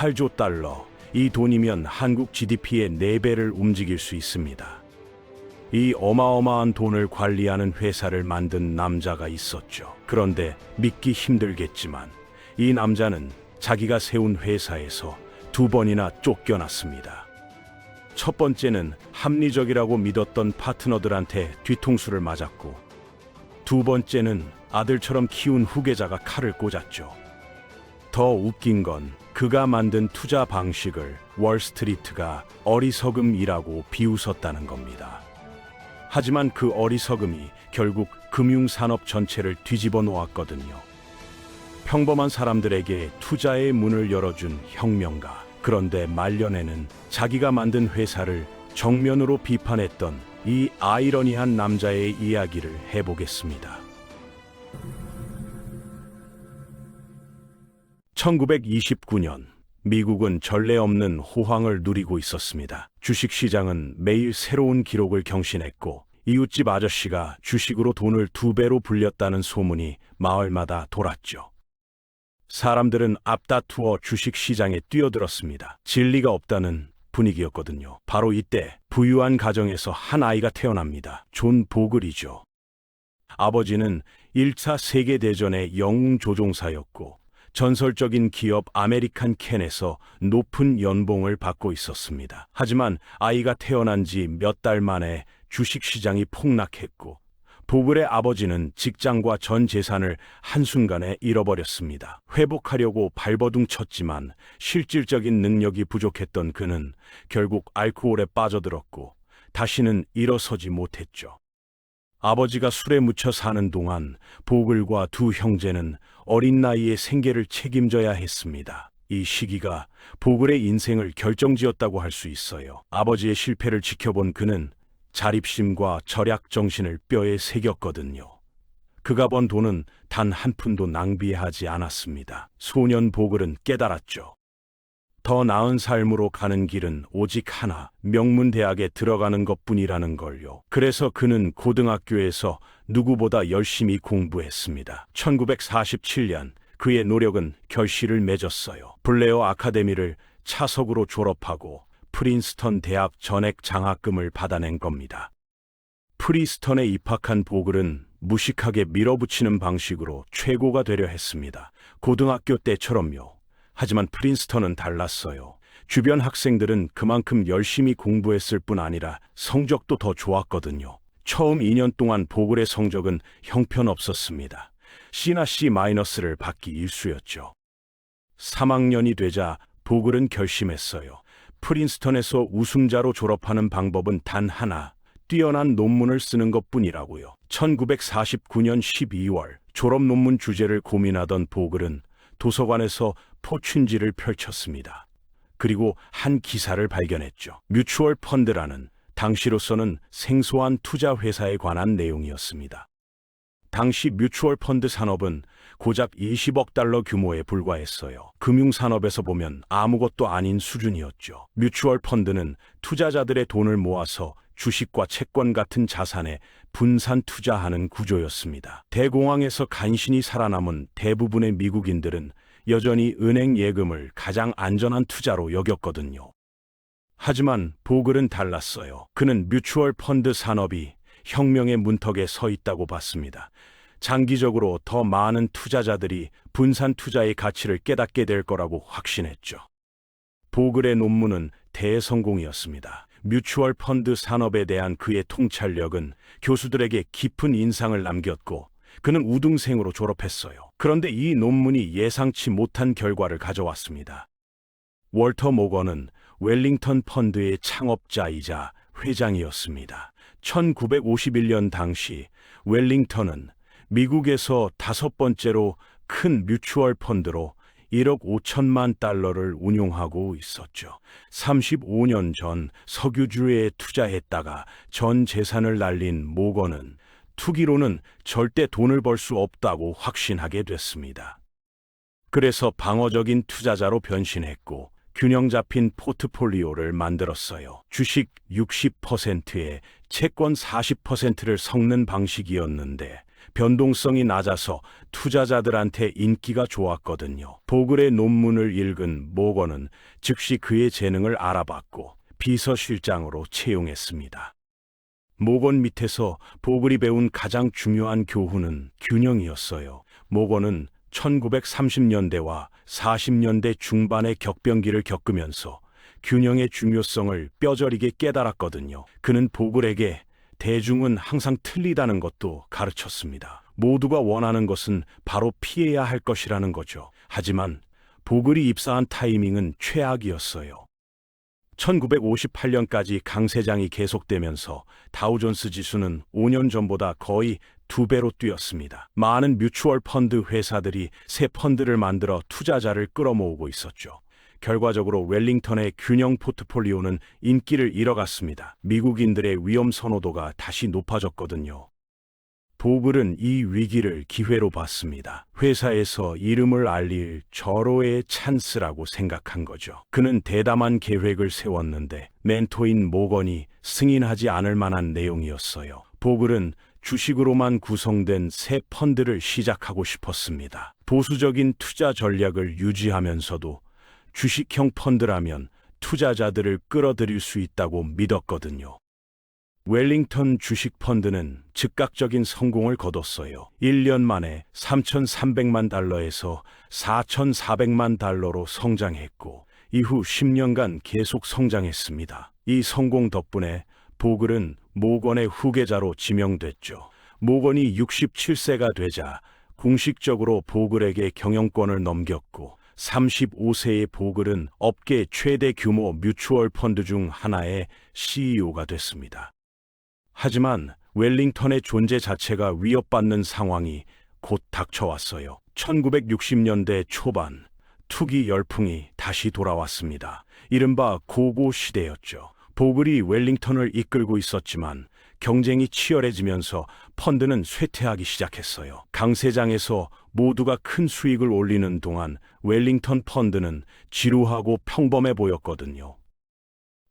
8조 달러, 이 돈이면 한국 GDP의 4배를 움직일 수 있습니다. 이 어마어마한 돈을 관리하는 회사를 만든 남자가 있었죠. 그런데 믿기 힘들겠지만 이 남자는 자기가 세운 회사에서 2번이나 쫓겨났습니다. 첫 번째는 합리적이라고 믿었던 파트너들한테 뒤통수를 맞았고, 두 번째는 아들처럼 키운 후계자가 칼을 꽂았죠. 더 웃긴 건 그가 만든 투자 방식을 월스트리트가 어리석음이라고 비웃었다는 겁니다. 하지만 그 어리석음이 결국 금융산업 전체를 뒤집어 놓았거든요. 평범한 사람들에게 투자의 문을 열어준 혁명가. 그런데 말년에는 자기가 만든 회사를 정면으로 비판했던 이 아이러니한 남자의 이야기를 해보겠습니다. 1929년 미국은 전례 없는 호황을 누리고 있었습니다. 주식시장은 매일 새로운 기록을 경신했고, 이웃집 아저씨가 주식으로 돈을 2배로 불렸다는 소문이 마을마다 돌았죠. 사람들은 앞다투어 주식시장에 뛰어들었습니다. 진리가 없다는 분위기였거든요. 바로 이때 부유한 가정에서 한 아이가 태어납니다. 존 보글이죠. 아버지는 1차 세계대전의 영웅 조종사였고, 전설적인 기업 아메리칸 캔에서 높은 연봉을 받고 있었습니다. 하지만 아이가 태어난 지 몇 달 만에 주식시장이 폭락했고, 보글의 아버지는 직장과 전 재산을 한순간에 잃어버렸습니다. 회복하려고 발버둥 쳤지만 실질적인 능력이 부족했던 그는 결국 알코올에 빠져들었고 다시는 일어서지 못했죠. 아버지가 술에 묻혀 사는 동안 보글과 두 형제는 어린 나이에 생계를 책임져야 했습니다. 이 시기가 보글의 인생을 결정지었다고 할 수 있어요. 아버지의 실패를 지켜본 그는 자립심과 절약 정신을 뼈에 새겼거든요. 그가 번 돈은 단 한 푼도 낭비하지 않았습니다. 소년 보글은 깨달았죠. 더 나은 삶으로 가는 길은 오직 하나, 명문대학에 들어가는 것뿐이라는 걸요. 그래서 그는 고등학교에서 누구보다 열심히 공부했습니다. 1947년 그의 노력은 결실을 맺었어요. 블레어 아카데미를 차석으로 졸업하고 프린스턴 대학 전액 장학금을 받아낸 겁니다. 프린스턴에 입학한 보글은 무식하게 밀어붙이는 방식으로 최고가 되려 했습니다. 고등학교 때처럼요. 하지만 프린스턴은 달랐어요. 주변 학생들은 그만큼 열심히 공부했을 뿐 아니라 성적도 더 좋았거든요. 처음 2년 동안 보글의 성적은 형편없었습니다. C나 C-를 받기 일쑤였죠. 3학년이 되자 보글은 결심했어요. 프린스턴에서 우승자로 졸업하는 방법은 단 하나, 뛰어난 논문을 쓰는 것뿐이라고요. 1949년 12월 졸업 논문 주제를 고민하던 보글은 도서관에서 포춘지를 펼쳤습니다. 그리고 한 기사를 발견했죠. 뮤추얼 펀드라는 당시로서는 생소한 투자 회사에 관한 내용이었습니다. 당시 뮤추얼 펀드 산업은 고작 20억 달러 규모에 불과했어요. 금융산업에서 보면 아무것도 아닌 수준이었죠. 뮤추얼 펀드는 투자자들의 돈을 모아서 주식과 채권 같은 자산에 분산 투자하는 구조였습니다. 대공황에서 간신히 살아남은 대부분의 미국인들은 여전히 은행 예금을 가장 안전한 투자로 여겼거든요. 하지만 보글은 달랐어요. 그는 뮤추얼 펀드 산업이 혁명의 문턱에 서 있다고 봤습니다. 장기적으로 더 많은 투자자들이 분산 투자의 가치를 깨닫게 될 거라고 확신했죠. 보글의 논문은 대성공이었습니다. 뮤추얼 펀드 산업에 대한 그의 통찰력은 교수들에게 깊은 인상을 남겼고, 그는 우등생으로 졸업했어요. 그런데 이 논문이 예상치 못한 결과를 가져왔습니다. 월터 모건은 웰링턴 펀드의 창업자이자 회장이었습니다. 1951년 당시 웰링턴은 미국에서 5번째로 큰 뮤추얼 펀드로 1억 5천만 달러를 운용하고 있었죠. 35년 전 석유주에 투자했다가 전 재산을 날린 모건은 투기로는 절대 돈을 벌 수 없다고 확신하게 됐습니다. 그래서 방어적인 투자자로 변신했고 균형 잡힌 포트폴리오를 만들었어요. 주식 60%에 채권 40%를 섞는 방식이었는데 변동성이 낮아서 투자자들한테 인기가 좋았거든요. 보글의 논문을 읽은 모건은 즉시 그의 재능을 알아봤고 비서실장으로 채용했습니다. 모건 밑에서 보글이 배운 가장 중요한 교훈은 균형이었어요. 모건은 1930년대와 40년대 중반의 격변기를 겪으면서 균형의 중요성을 뼈저리게 깨달았거든요. 그는 보글에게 대중은 항상 틀리다는 것도 가르쳤습니다. 모두가 원하는 것은 바로 피해야 할 것이라는 거죠. 하지만 보글이 입사한 타이밍은 최악이었어요. 1958년까지 강세장이 계속되면서 다우존스 지수는 5년 전보다 거의 2배로 뛰었습니다. 많은 뮤추얼 펀드 회사들이 새 펀드를 만들어 투자자를 끌어모으고 있었죠. 결과적으로 웰링턴의 균형 포트폴리오는 인기를 잃어갔습니다. 미국인들의 위험 선호도가 다시 높아졌거든요. 보글은 이 위기를 기회로 봤습니다. 회사에서 이름을 알릴 절호의 찬스라고 생각한 거죠. 그는 대담한 계획을 세웠는데 멘토인 모건이 승인하지 않을 만한 내용이었어요. 보글은 주식으로만 구성된 새 펀드를 시작하고 싶었습니다. 보수적인 투자 전략을 유지하면서도 주식형 펀드라면 투자자들을 끌어들일 수 있다고 믿었거든요. 웰링턴 주식 펀드는 즉각적인 성공을 거뒀어요. 1년 만에 3,300만 달러에서 4,400만 달러로 성장했고 이후 10년간 계속 성장했습니다. 이 성공 덕분에 보글은 모건의 후계자로 지명됐죠. 모건이 67세가 되자 공식적으로 보글에게 경영권을 넘겼고 35세의 보글은 업계 최대 규모 뮤추얼 펀드 중 하나의 CEO가 됐습니다. 하지만 웰링턴의 존재 자체가 위협받는 상황이 곧 닥쳐왔어요. 1960년대 초반 투기 열풍이 다시 돌아왔습니다. 이른바 고고 시대였죠. 보글이 웰링턴을 이끌고 있었지만 경쟁이 치열해지면서 펀드는 쇠퇴하기 시작했어요. 강세장에서 모두가 큰 수익을 올리는 동안 웰링턴 펀드는 지루하고 평범해 보였거든요.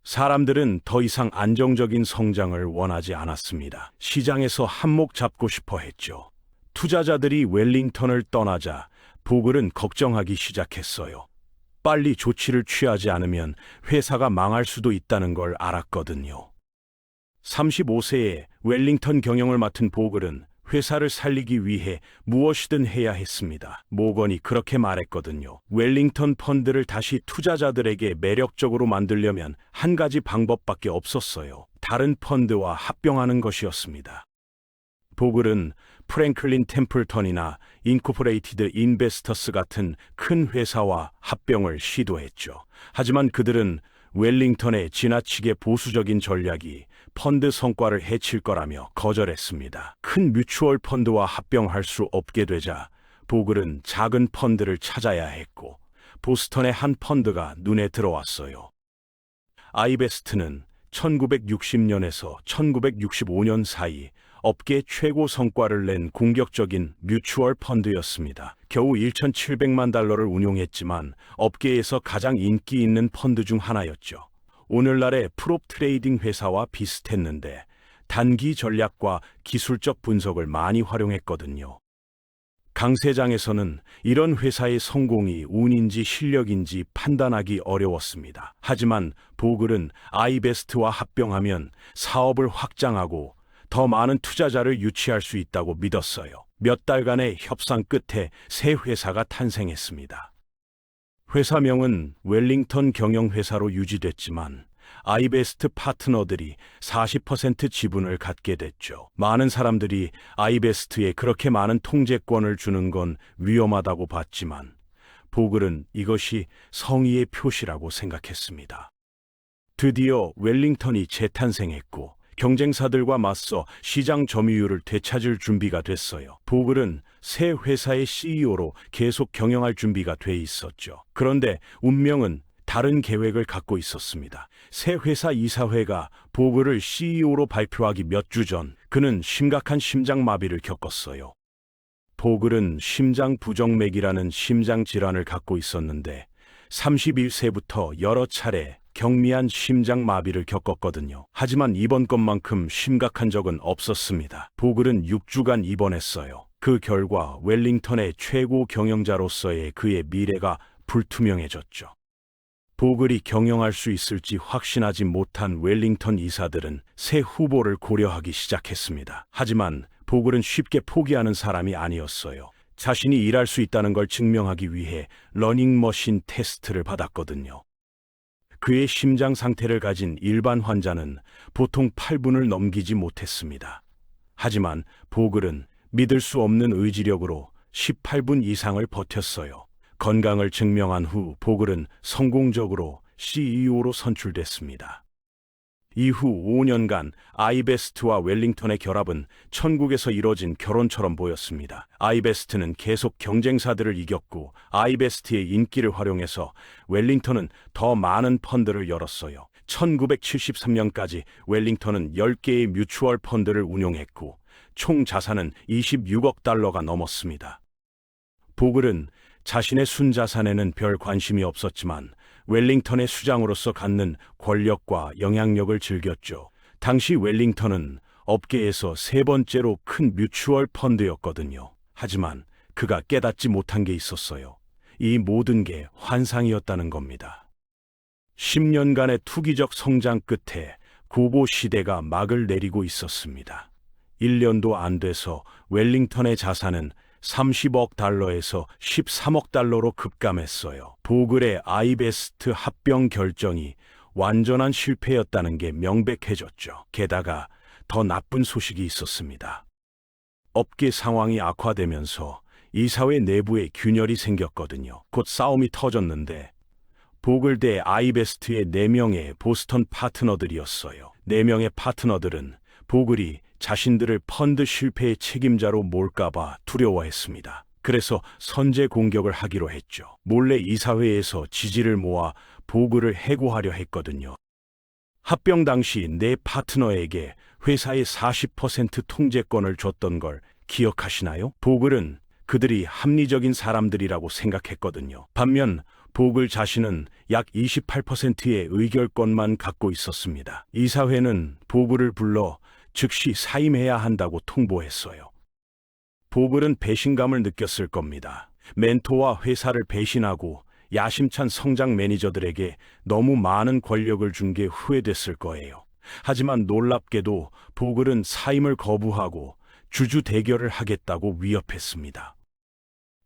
사람들은 더 이상 안정적인 성장을 원하지 않았습니다. 시장에서 한몫 잡고 싶어 했죠. 투자자들이 웰링턴을 떠나자 보글은 걱정하기 시작했어요. 빨리 조치를 취하지 않으면 회사가 망할 수도 있다는 걸 알았거든요. 35세에 웰링턴 경영을 맡은 보글은 회사를 살리기 위해 무엇이든 해야 했습니다. 모건이 그렇게 말했거든요. 웰링턴 펀드를 다시 투자자들에게 매력적으로 만들려면 한 가지 방법밖에 없었어요. 다른 펀드와 합병하는 것이었습니다. 보글은 프랭클린 템플턴이나 인코퍼레이티드 인베스터스 같은 큰 회사와 합병을 시도했죠. 하지만 그들은 웰링턴의 지나치게 보수적인 전략이 펀드 성과를 해칠 거라며 거절했습니다. 큰 뮤추얼 펀드와 합병할 수 없게 되자 보글은 작은 펀드를 찾아야 했고 보스턴의 한 펀드가 눈에 들어왔어요. 아이베스트는 1960년에서 1965년 사이 업계 최고 성과를 낸 공격적인 뮤추얼 펀드였습니다. 겨우 1,700만 달러를 운용했지만 업계에서 가장 인기 있는 펀드 중 하나였죠. 오늘날의 프롭 트레이딩 회사와 비슷했는데 단기 전략과 기술적 분석을 많이 활용했거든요. 강세장에서는 이런 회사의 성공이 운인지 실력인지 판단하기 어려웠습니다. 하지만 보글은 아이베스트와 합병하면 사업을 확장하고 더 많은 투자자를 유치할 수 있다고 믿었어요. 몇 달간의 협상 끝에 새 회사가 탄생했습니다. 회사명은 웰링턴 경영회사로 유지됐지만 아이베스트 파트너들이 40% 지분을 갖게 됐죠. 많은 사람들이 아이베스트에 그렇게 많은 통제권을 주는 건 위험하다고 봤지만 보글은 이것이 성의의 표시라고 생각했습니다. 드디어 웰링턴이 재탄생했고 경쟁사들과 맞서 시장 점유율을 되찾을 준비가 됐어요. 보글은 새 회사의 CEO로 계속 경영할 준비가 돼 있었죠. 그런데 운명은 다른 계획을 갖고 있었습니다. 새 회사 이사회가 보글을 CEO로 발표하기 몇 주 전 그는 심각한 심장마비를 겪었어요. 보글은 심장 부정맥이라는 심장 질환을 갖고 있었는데 31세부터 여러 차례 경미한 심장마비를 겪었거든요. 하지만 이번 것만큼 심각한 적은 없었습니다. 보글은 6주간 입원했어요. 그 결과 웰링턴의 최고 경영자로서의 그의 미래가 불투명해졌죠. 보글이 경영할 수 있을지 확신하지 못한 웰링턴 이사들은 새 후보를 고려하기 시작했습니다. 하지만 보글은 쉽게 포기하는 사람이 아니었어요. 자신이 일할 수 있다는 걸 증명하기 위해 러닝머신 테스트를 받았거든요. 그의 심장 상태를 가진 일반 환자는 보통 8분을 넘기지 못했습니다. 하지만 보글은 믿을 수 없는 의지력으로 18분 이상을 버텼어요. 건강을 증명한 후 보글은 성공적으로 CEO로 선출됐습니다. 이후 5년간 아이베스트와 웰링턴의 결합은 천국에서 이뤄진 결혼처럼 보였습니다. 아이베스트는 계속 경쟁사들을 이겼고 아이베스트의 인기를 활용해서 웰링턴은 더 많은 펀드를 열었어요. 1973년까지 웰링턴은 10개의 뮤추얼 펀드를 운용했고 총 자산은 26억 달러가 넘었습니다. 보글은 자신의 순자산에는 별 관심이 없었지만 웰링턴의 수장으로서 갖는 권력과 영향력을 즐겼죠. 당시 웰링턴은 업계에서 세 번째로 큰 뮤추얼 펀드였거든요. 하지만 그가 깨닫지 못한 게 있었어요. 이 모든 게 환상이었다는 겁니다. 10년간의 투기적 성장 끝에 고고 시대가 막을 내리고 있었습니다. 1년도 안 돼서 웰링턴의 자산은 30억 달러에서 13억 달러로 급감했어요. 보글의 아이베스트 합병 결정이 완전한 실패였다는 게 명백해졌죠. 게다가 더 나쁜 소식이 있었습니다. 업계 상황이 악화되면서 이사회 내부에 균열이 생겼거든요. 곧 싸움이 터졌는데 보글 대 아이베스트의 4명의 보스턴 파트너들이었어요. 4명의 파트너들은 보글이 자신들을 펀드 실패의 책임자로 몰까봐 두려워했습니다. 그래서 선제 공격을 하기로 했죠. 몰래 이사회에서 지지를 모아 보글을 해고하려 했거든요. 합병 당시 4 파트너에게 회사의 40% 통제권을 줬던 걸 기억하시나요? 보글은 그들이 합리적인 사람들이라고 생각했거든요. 반면 보글 자신은 약 28%의 의결권만 갖고 있었습니다. 이사회는 보글을 불러 즉시 사임해야 한다고 통보했어요. 보글은 배신감을 느꼈을 겁니다. 멘토와 회사를 배신하고 야심찬 성장 매니저들에게 너무 많은 권력을 준 게 후회됐을 거예요. 하지만 놀랍게도 보글은 사임을 거부하고 주주 대결을 하겠다고 위협했습니다.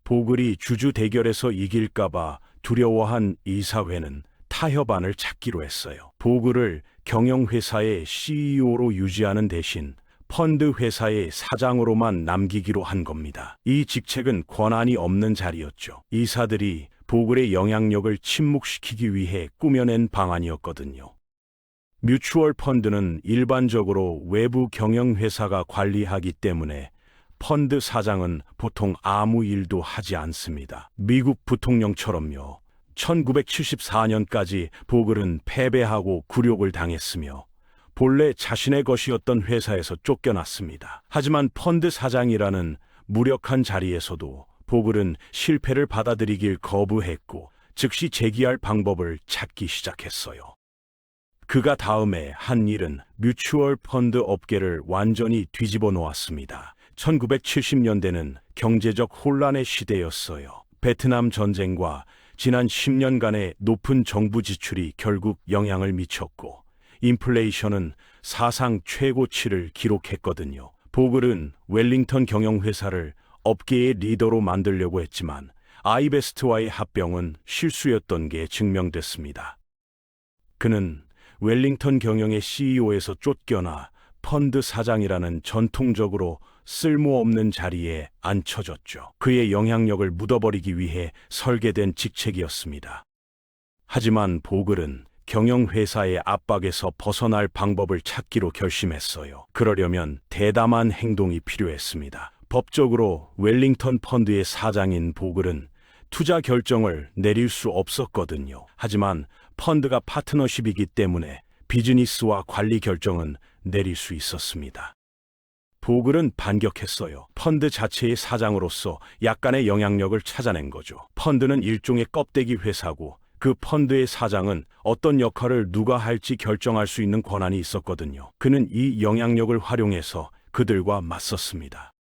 보글이 주주 대결에서 이길까봐 두려워한 이사회는 타협안을 찾기로 했어요. 보글을 경영회사의 CEO로 유지하는 대신 펀드 회사의 사장으로만 남기기로 한 겁니다. 이 직책은 권한이 없는 자리였죠. 이사들이 보글의 영향력을 침묵시키기 위해 꾸며낸 방안이었거든요. 뮤추얼 펀드는 일반적으로 외부 경영회사가 관리하기 때문에 펀드 사장은 보통 아무 일도 하지 않습니다. 미국 부통령처럼요. 1974년까지 보글은 패배하고 굴욕을 당했으며 본래 자신의 것이었던 회사에서 쫓겨났습니다. 하지만 펀드 사장이라는 무력한 자리에서도 보글은 실패를 받아들이길 거부했고 즉시 재기할 방법을 찾기 시작했어요. 그가 다음에 한 일은 뮤추얼 펀드 업계를 완전히 뒤집어 놓았습니다. 1970년대는 경제적 혼란의 시대였어요. 베트남 전쟁과 지난 10년간의 높은 정부 지출이 결국 영향을 미쳤고 인플레이션은 사상 최고치를 기록했거든요. 보글은 웰링턴 경영회사를 업계의 리더로 만들려고 했지만 아이베스트와의 합병은 실수였던 게 증명됐습니다. 그는 웰링턴 경영의 CEO에서 쫓겨나 펀드 사장이라는 전통적으로 쓸모없는 자리에 앉혀졌죠. 그의 영향력을 묻어버리기 위해 설계된 직책이었습니다. 하지만 보글은 경영회사의 압박에서 벗어날 방법을 찾기로 결심했어요. 그러려면 대담한 행동이 필요했습니다. 법적으로 웰링턴 펀드의 사장인 보글은 투자 결정을 내릴 수 없었거든요. 하지만 펀드가 파트너십이기 때문에 비즈니스와 관리 결정은 내릴 수 있었습니다. 보글은 반격했어요. 펀드 자체의 사장으로서 약간의 영향력을 찾아낸 거죠. 펀드는 일종의 껍데기 회사고 그 펀드의 사장은 어떤 역할을 누가 할지 결정할 수 있는 권한이 있었거든요. 그는 이 영향력을 활용해서 그들과 맞섰습니다.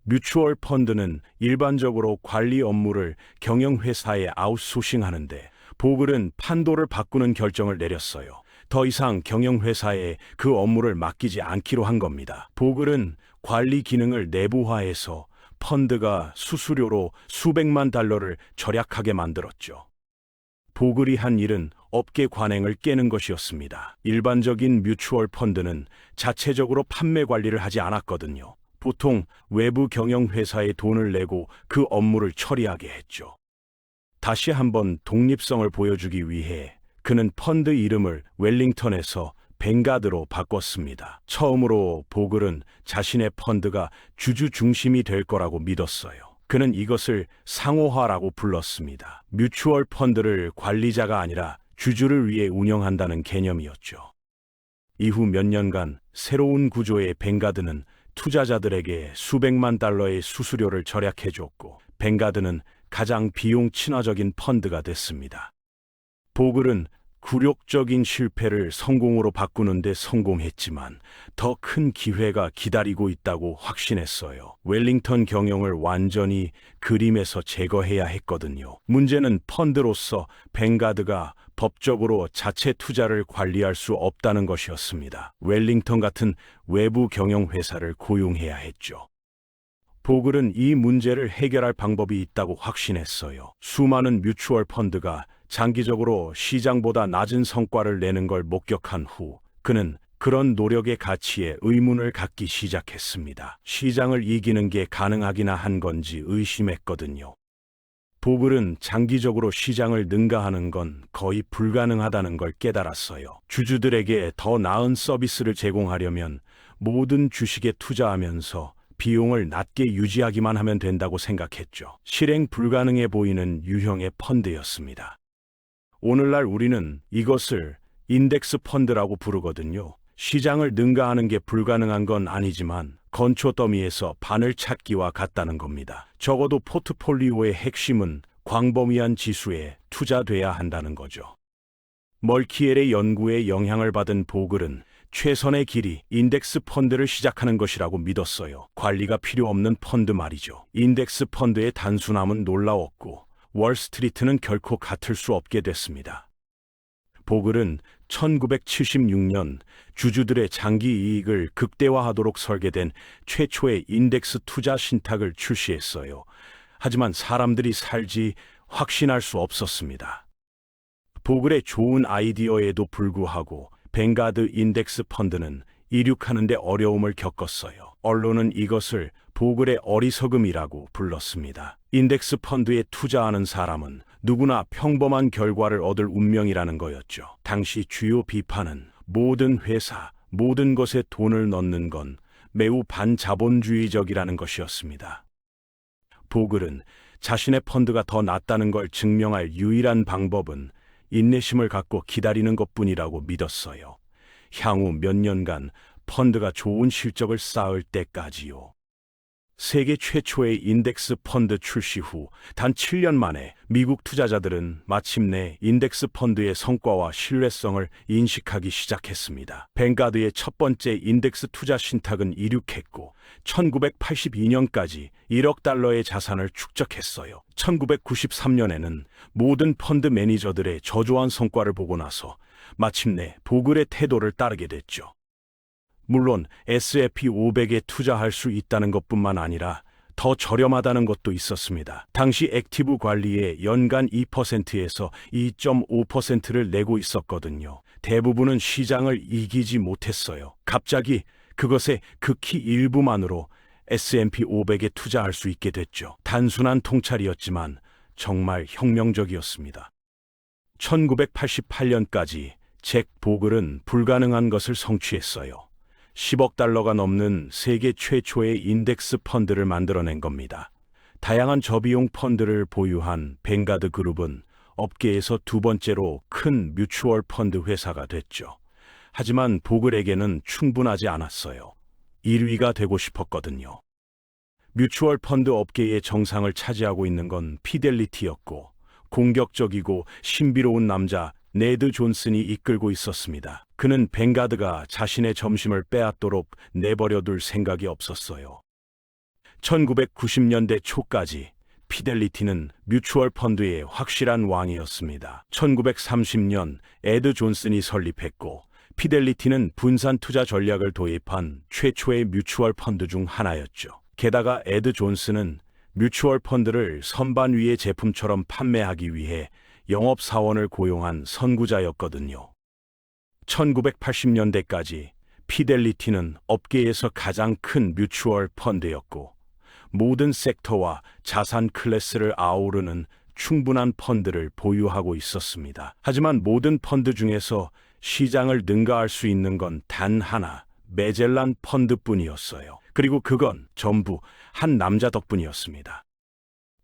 뮤추얼 펀드는 일반적으로 관리 업무를 경영회사에 아웃소싱하는데 보글은 판도를 바꾸는 결정을 내렸어요. 더 이상 경영회사에 그 업무를 맡기지 않기로 한 겁니다. 보글은 관리 기능을 내부화해서 펀드가 수수료로 수백만 달러를 절약하게 만들었죠. 보글이 한 일은 업계 관행을 깨는 것이었습니다. 일반적인 뮤추얼 펀드는 자체적으로 판매 관리를 하지 않았거든요. 보통 외부 경영회사에 돈을 내고 그 업무를 처리하게 했죠. 다시 한번 독립성을 보여주기 위해 그는 펀드 이름을 웰링턴에서 벵가드로 바꿨습니다. 처음으로 보글은 자신의 펀드가 주주 중심이 될 거라고 믿었어요. 그는 이것을 상호화라고 불렀습니다. 뮤추얼 펀드를 관리자가 아니라 주주를 위해 운영한다는 개념이었죠. 이후 몇 년간 새로운 구조의 벵가드는 투자자들에게 수백만 달러의 수수료를 절약해줬고 벵가드는 가장 비용 친화적인 펀드가 됐습니다. 보글은 굴욕적인 실패를 성공으로 바꾸는데 성공했지만 더 큰 기회가 기다리고 있다고 확신했어요. 웰링턴 경영을 완전히 그림에서 제거해야 했거든요. 문제는 펀드로서 벵가드가 법적으로 자체 투자를 관리할 수 없다는 것이었습니다. 웰링턴 같은 외부 경영회사를 고용해야 했죠. 보글은 이 문제를 해결할 방법이 있다고 확신했어요. 수많은 뮤추얼 펀드가 장기적으로 시장보다 낮은 성과를 내는 걸 목격한 후 그는 그런 노력의 가치에 의문을 갖기 시작했습니다. 시장을 이기는 게 가능하기나 한 건지 의심했거든요. 보글은 장기적으로 시장을 능가하는 건 거의 불가능하다는 걸 깨달았어요. 주주들에게 더 나은 서비스를 제공하려면 모든 주식에 투자하면서 비용을 낮게 유지하기만 하면 된다고 생각했죠. 실행 불가능해 보이는 유형의 펀드였습니다. 오늘날 우리는 이것을 인덱스 펀드라고 부르거든요. 시장을 능가하는 게 불가능한 건 아니지만 건초 더미에서 바늘 찾기와 같다는 겁니다. 적어도 포트폴리오의 핵심은 광범위한 지수에 투자돼야 한다는 거죠. 멀키엘의 연구에 영향을 받은 보글은 최선의 길이 인덱스 펀드를 시작하는 것이라고 믿었어요. 관리가 필요 없는 펀드 말이죠. 인덱스 펀드의 단순함은 놀라웠고 월스트리트는 결코 같을 수 없게 됐습니다. 보글은 1976년 주주들의 장기 이익을 극대화하도록 설계된 최초의 인덱스 투자 신탁을 출시했어요. 하지만 사람들이 살지 확신할 수 없었습니다. 보글의 좋은 아이디어에도 불구하고 벵가드 인덱스 펀드는 이륙하는데 어려움을 겪었어요. 언론은 이것을 보글의 어리석음이라고 불렀습니다. 인덱스 펀드에 투자하는 사람은 누구나 평범한 결과를 얻을 운명이라는 거였죠. 당시 주요 비판은 모든 회사, 모든 것에 돈을 넣는 건 매우 반자본주의적이라는 것이었습니다. 보글은 자신의 펀드가 더 낫다는 걸 증명할 유일한 방법은 인내심을 갖고 기다리는 것뿐이라고 믿었어요. 향후 몇 년간 펀드가 좋은 실적을 쌓을 때까지요. 세계 최초의 인덱스 펀드 출시 후 단 7년 만에 미국 투자자들은 마침내 인덱스 펀드의 성과와 신뢰성을 인식하기 시작했습니다. 벵가드의 첫 번째 인덱스 투자 신탁은 이륙했고 1982년까지 1억 달러의 자산을 축적했어요. 1993년에는 모든 펀드 매니저들의 저조한 성과를 보고 나서 마침내 보글의 태도를 따르게 됐죠. 물론 S&P 500에 투자할 수 있다는 것뿐만 아니라 더 저렴하다는 것도 있었습니다. 당시 액티브 관리에 연간 2%에서 2.5%를 내고 있었거든요. 대부분은 시장을 이기지 못했어요. 갑자기 그것의 극히 일부만으로 S&P 500에 투자할 수 있게 됐죠. 단순한 통찰이었지만 정말 혁명적이었습니다. 1988년까지 잭 보글은 불가능한 것을 성취했어요. 10억 달러가 넘는 세계 최초의 인덱스 펀드를 만들어낸 겁니다. 다양한 저비용 펀드를 보유한 벵가드 그룹은 업계에서 두 번째로 큰 뮤추얼 펀드 회사가 됐죠. 하지만 보글에게는 충분하지 않았어요. 1위가 되고 싶었거든요. 뮤추얼 펀드 업계의 정상을 차지하고 있는 건 피델리티였고 공격적이고 신비로운 남자 네드 존슨이 이끌고 있었습니다. 그는 뱅가드가 자신의 점심을 빼앗도록 내버려둘 생각이 없었어요. 1990년대 초까지 피델리티는 뮤추얼 펀드의 확실한 왕이었습니다. 1930년 에드 존슨이 설립했고 피델리티는 분산 투자 전략을 도입한 최초의 뮤추얼 펀드 중 하나였죠. 게다가 에드 존슨은 뮤추얼 펀드를 선반 위의 제품처럼 판매하기 위해 영업사원을 고용한 선구자였거든요. 1980년대까지 피델리티는 업계에서 가장 큰 뮤추얼 펀드였고 모든 섹터와 자산 클래스를 아우르는 충분한 펀드를 보유하고 있었습니다. 하지만 모든 펀드 중에서 시장을 능가할 수 있는 건 단 하나, 메젤란 펀드뿐이었어요. 그리고 그건 전부 한 남자 덕분이었습니다.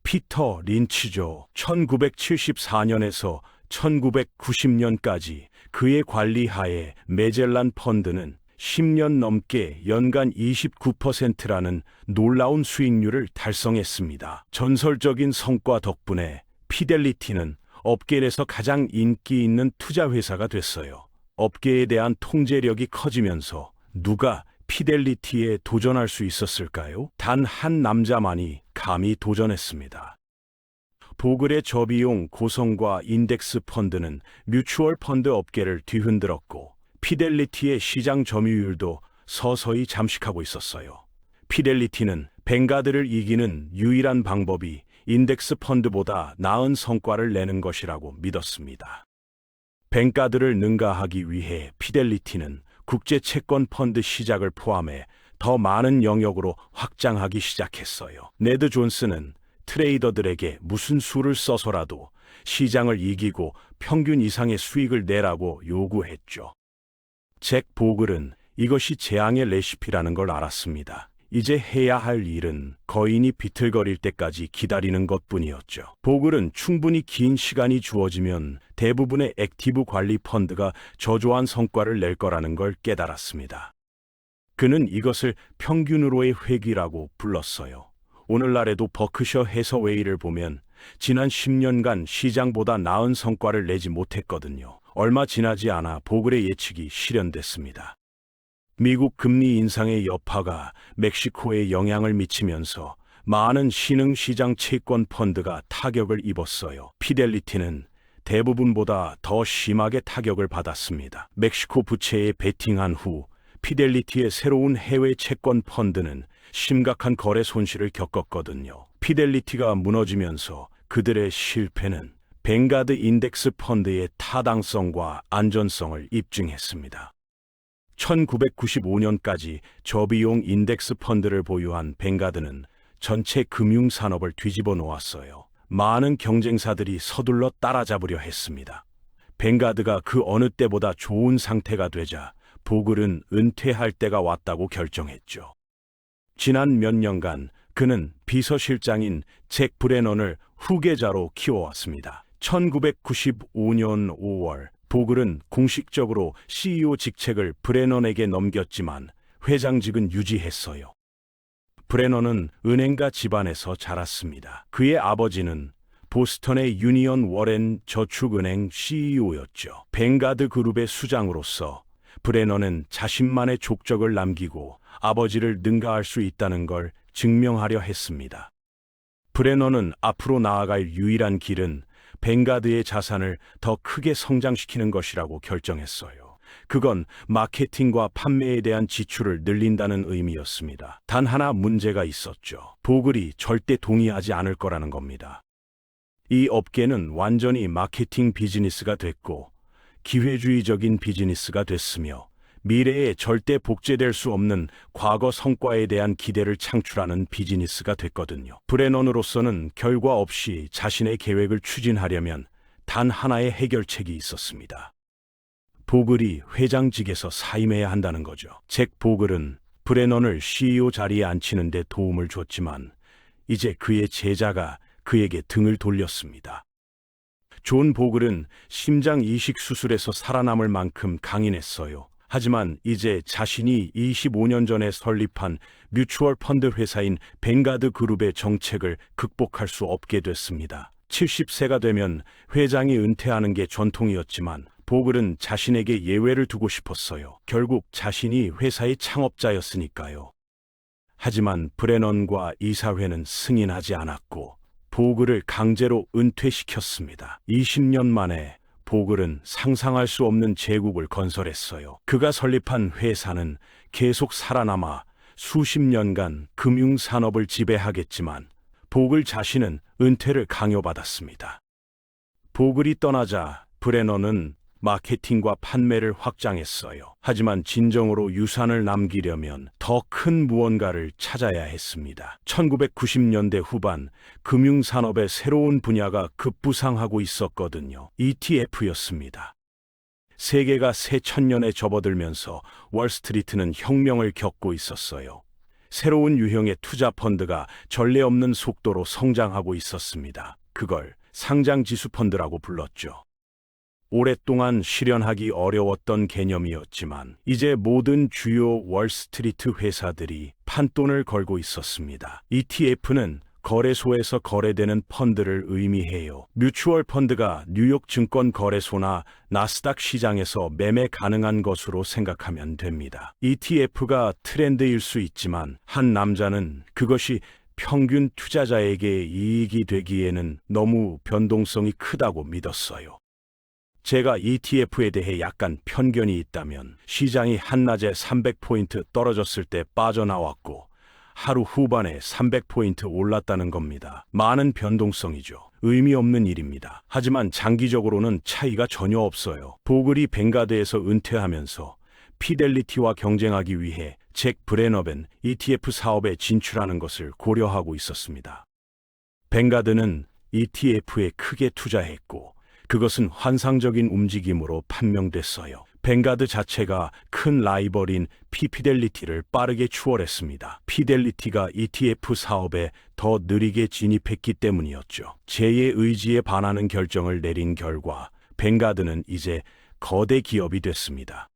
피터 린치죠. 1974년에서 1990년까지 그의 관리하에 메젤란 펀드는 10년 넘게 연간 29%라는 놀라운 수익률을 달성했습니다. 전설적인 성과 덕분에 피델리티는 업계 내에서 가장 인기 있는 투자 회사가 됐어요. 업계에 대한 통제력이 커지면서 누가 피델리티에 도전할 수 있었을까요? 단 한 남자만이 감히 도전했습니다. 보글의 저비용 고성과 인덱스 펀드는 뮤추얼 펀드 업계를 뒤흔들었고 피델리티의 시장 점유율도 서서히 잠식하고 있었어요. 피델리티는 뱅가드를 이기는 유일한 방법이 인덱스 펀드보다 나은 성과를 내는 것이라고 믿었습니다. 뱅가드를 능가하기 위해 피델리티는 국제 채권 펀드 시작을 포함해 더 많은 영역으로 확장하기 시작했어요. 네드 존슨은 트레이더들에게 무슨 수를 써서라도 시장을 이기고 평균 이상의 수익을 내라고 요구했죠. 잭 보글은 이것이 재앙의 레시피라는 걸 알았습니다. 이제 해야 할 일은 거인이 비틀거릴 때까지 기다리는 것뿐이었죠. 보글은 충분히 긴 시간이 주어지면 대부분의 액티브 관리 펀드가 저조한 성과를 낼 거라는 걸 깨달았습니다. 그는 이것을 평균으로의 회귀라고 불렀어요. 오늘날에도 버크셔 해서웨이를 보면 지난 10년간 시장보다 나은 성과를 내지 못했거든요. 얼마 지나지 않아 보글의 예측이 실현됐습니다. 미국 금리 인상의 여파가 멕시코에 영향을 미치면서 많은 신흥시장 채권 펀드가 타격을 입었어요. 피델리티는 대부분보다 더 심하게 타격을 받았습니다. 멕시코 부채에 베팅한 후 피델리티의 새로운 해외 채권 펀드는 심각한 거래 손실을 겪었거든요. 피델리티가 무너지면서 그들의 실패는 뱅가드 인덱스 펀드의 타당성과 안전성을 입증했습니다. 1995년까지 저비용 인덱스 펀드를 보유한 뱅가드는 전체 금융산업을 뒤집어 놓았어요. 많은 경쟁사들이 서둘러 따라잡으려 했습니다. 뱅가드가 그 어느 때보다 좋은 상태가 되자 보글은 은퇴할 때가 왔다고 결정했죠. 지난 몇 년간 그는 비서실장인 잭 브레넌을 후계자로 키워왔습니다. 1995년 5월 보글은 공식적으로 CEO 직책을 브레넌에게 넘겼지만 회장직은 유지했어요. 브레넌은 은행가 집안에서 자랐습니다. 그의 아버지는 보스턴의 유니언 워렌 저축은행 CEO였죠. 뱅가드 그룹의 수장으로서 브레넌은 자신만의 족적을 남기고 아버지를 능가할 수 있다는 걸 증명하려 했습니다. 브레넌은 앞으로 나아갈 유일한 길은 뱅가드의 자산을 더 크게 성장시키는 것이라고 결정했어요. 그건 마케팅과 판매에 대한 지출을 늘린다는 의미였습니다. 단 하나 문제가 있었죠. 보글이 절대 동의하지 않을 거라는 겁니다. 이 업계는 완전히 마케팅 비즈니스가 됐고 기회주의적인 비즈니스가 됐으며 미래에 절대 복제될 수 없는 과거 성과에 대한 기대를 창출하는 비즈니스가 됐거든요. 브레넌으로서는 결과 없이 자신의 계획을 추진하려면 단 하나의 해결책이 있었습니다. 보글이 회장직에서 사임해야 한다는 거죠. 잭 보글은 브레넌을 CEO 자리에 앉히는 데 도움을 줬지만 이제 그의 제자가 그에게 등을 돌렸습니다. 존 보글은 심장 이식 수술에서 살아남을 만큼 강인했어요. 하지만 이제 자신이 25년 전에 설립한 뮤추얼 펀드 회사인 뱅가드 그룹의 정책을 극복할 수 없게 됐습니다. 70세가 되면 회장이 은퇴하는 게 전통이었지만 보글은 자신에게 예외를 두고 싶었어요. 결국 자신이 회사의 창업자였으니까요. 하지만 브레넌과 이사회는 승인하지 않았고 보글을 강제로 은퇴시켰습니다. 20년 만에 보글은 상상할 수 없는 제국을 건설했어요. 그가 설립한 회사는 계속 살아남아 수십 년간 금융산업을 지배하겠지만 보글 자신은 은퇴를 강요받았습니다. 보글이 떠나자 브레넌은 마케팅과 판매를 확장했어요. 하지만 진정으로 유산을 남기려면 더 큰 무언가를 찾아야 했습니다. 1990년대 후반 금융산업의 새로운 분야가 급부상하고 있었거든요. ETF였습니다. 세계가 새 천년에 접어들면서 월스트리트는 혁명을 겪고 있었어요. 새로운 유형의 투자 펀드가 전례 없는 속도로 성장하고 있었습니다. 그걸 상장지수 펀드라고 불렀죠. 오랫동안 실현하기 어려웠던 개념이었지만 이제 모든 주요 월스트리트 회사들이 판돈을 걸고 있었습니다. ETF는 거래소에서 거래되는 펀드를 의미해요. 뮤추얼 펀드가 뉴욕 증권 거래소나 나스닥 시장에서 매매 가능한 것으로 생각하면 됩니다. ETF가 트렌드일 수 있지만 한 남자는 그것이 평균 투자자에게 이익이 되기에는 너무 변동성이 크다고 믿었어요. 제가 ETF에 대해 약간 편견이 있다면 시장이 한낮에 300포인트 떨어졌을 때 빠져나왔고 하루 후반에 300포인트 올랐다는 겁니다. 많은 변동성이죠. 의미 없는 일입니다. 하지만 장기적으로는 차이가 전혀 없어요. 보글이 벵가드에서 은퇴하면서 피델리티와 경쟁하기 위해 잭 브레너벤 ETF 사업에 진출하는 것을 고려하고 있었습니다. 벵가드는 ETF에 크게 투자했고 그것은 환상적인 움직임으로 판명됐어요. 벵가드 자체가 큰 라이벌인 피델리티를 빠르게 추월했습니다. 피델리티가 ETF 사업에 더 느리게 진입했기 때문이었죠. 제2의 의지에 반하는 결정을 내린 결과 벵가드는 이제 거대 기업이 됐습니다.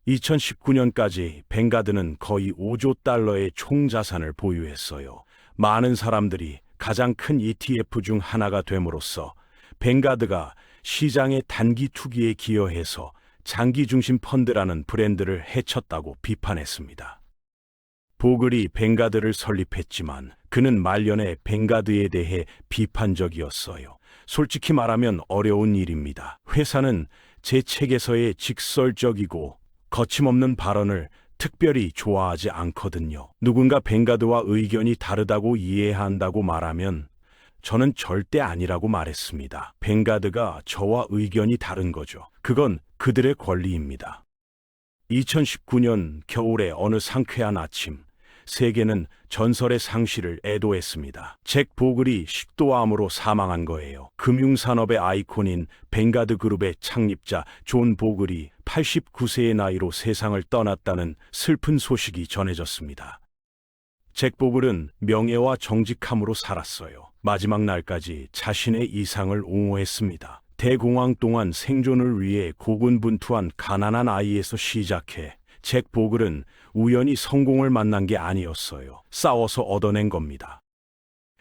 2019년까지 벵가드는 거의 5조 달러의 총자산을 보유했어요. 많은 사람들이 가장 큰 ETF 중 하나가 됨으로써 벵가드가 시장의 단기 투기에 기여해서 장기 중심 펀드라는 브랜드를 해쳤다고 비판했습니다. 보글이 벵가드를 설립했지만 그는 말년에 벵가드에 대해 비판적이었어요. 솔직히 말하면 어려운 일입니다. 회사는 제 책에서의 직설적이고 거침없는 발언을 특별히 좋아하지 않거든요. 누군가 벵가드와 의견이 다르다고 이해한다고 말하면 저는 절대 아니라고 말했습니다. 벵가드가 저와 의견이 다른 거죠. 그건 그들의 권리입니다. 2019년 겨울의 어느 상쾌한 아침, 세계는 전설의 상실을 애도했습니다. 잭 보글이 식도암으로 사망한 거예요. 금융산업의 아이콘인 벵가드 그룹의 창립자 존 보글이 89세의 나이로 세상을 떠났다는 슬픈 소식이 전해졌습니다. 잭 보글은 명예와 정직함으로 살았어요. 마지막 날까지 자신의 이상을 옹호했습니다. 대공황 동안 생존을 위해 고군분투한 가난한 아이에서 시작해 잭 보글은 우연히 성공을 만난 게 아니었어요. 싸워서 얻어낸 겁니다.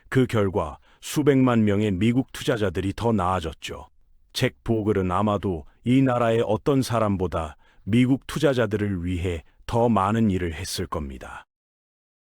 그 결과 수백만 명의 미국 투자자들이 더 나아졌죠. 잭 보글은 아마도 이 나라의 어떤 사람보다 미국 투자자들을 위해 더 많은 일을 했을 겁니다.